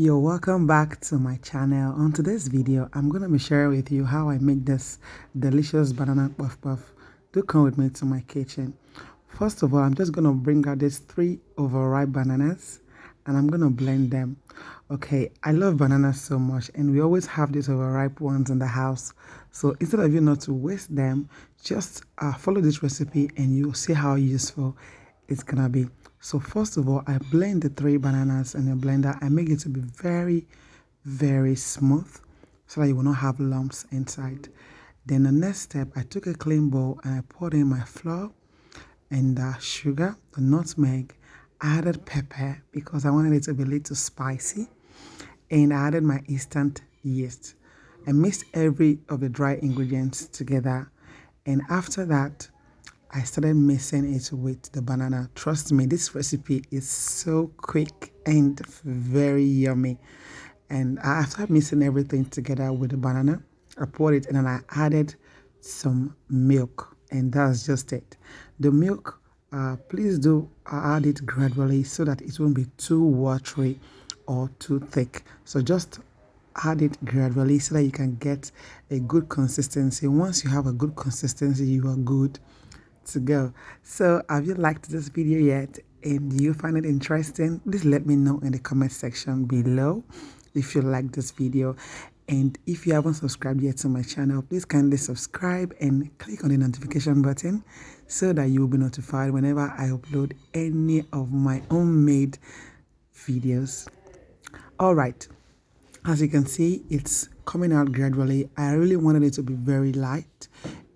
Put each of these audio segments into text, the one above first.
You're welcome back to my channel. On today's video, I'm going to be sharing with you how I make this delicious banana puff puff. Do come with me to my kitchen. First of all, I'm just going to bring out these 3 overripe bananas and I'm going to blend them. Okay, I love bananas so much and we always have these overripe ones in the house. So instead of you not to waste them, just follow this recipe and you'll see how useful it's gonna be. So first of all, I blend the 3 bananas in a blender. I make it to be very smooth so that you will not have lumps inside. Then the next step, I took a clean bowl and I poured in my flour and the sugar, the nutmeg. I added pepper because I wanted it to be a little spicy, and I added my instant yeast. I mixed every of the dry ingredients together, and after that I started mixing it with the banana. Trust me, this recipe is so quick and very yummy. And after mixing everything together with the banana, I poured it and then I added some milk, and that's just it. The milk, please do add it gradually so that it won't be too watery or too thick. So just add it gradually so that you can get a good consistency. Once you have a good consistency, you are good to go. So have you liked this video yet, and do you find it interesting? Please let me know in the comment section below if you like this video. And if you haven't subscribed yet to my channel, please kindly subscribe and click on the notification button so that you will be notified whenever I upload any of my own made videos. All right, as you can see, it's coming out gradually. I really wanted it to be very light,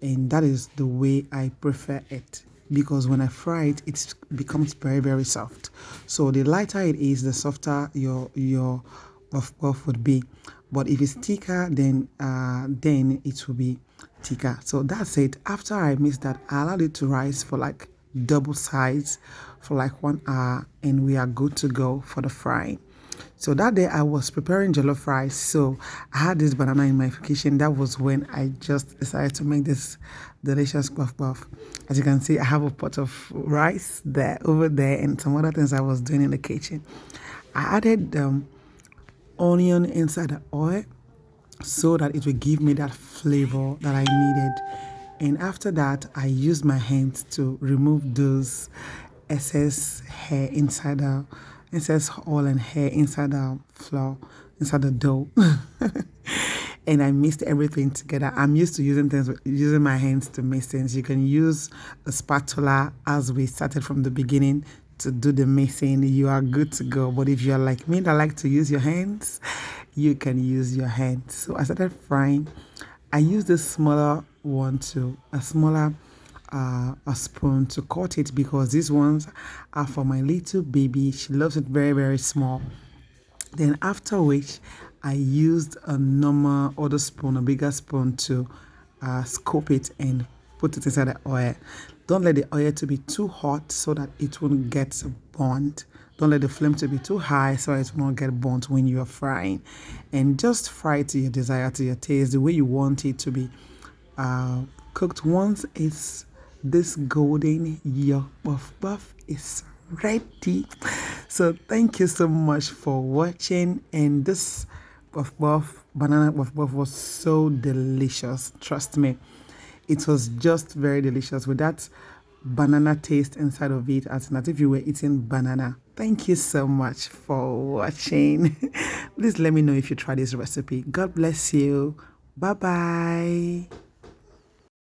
and that is the way I prefer it, because when I fry it, it becomes very soft. So the lighter it is, the softer your puff puff would be. But if it's thicker, then it will be thicker. So that's it. After I mix that, I allowed it to rise for like double size for like 1 hour, and we are good to go for the frying. So that day I was preparing jollof rice, so I had this banana in my kitchen. That was when I just decided to make this delicious puff puff. As you can see, I have a pot of rice there over there and some other things I was doing in the kitchen. I added onion inside the oil so that it will give me that flavor that I needed. And after that, I used my hands to remove those excess hair inside the excess oil and hair inside the flour, inside the dough. And I mixed everything together. I'm used to using my hands to mix things. You can use a spatula as we started from the beginning to do the mixing. You are good to go. But if you're like me that like to use your hands, you can use your hands. So I started frying. I used this smaller one too, a spoon to cut it, because these ones are for my little baby. She loves it very small. Then after which I used a normal other spoon, a bigger spoon, to scoop it and put it inside the oil. Don't let the oil to be too hot so that it won't get burnt. Don't let the flame to be too high so it will not get burnt when you are frying. And just fry it to your desire, to your taste, the way you want it to be cooked. Once it's this golden, your puff puff is ready. So thank you so much for watching, and this puff puff, banana puff puff, was so delicious. Trust me, it was just very delicious with that banana taste inside of it, as if you were eating banana. Thank you so much for watching. Please let me know if you try this recipe. God bless you. Bye bye.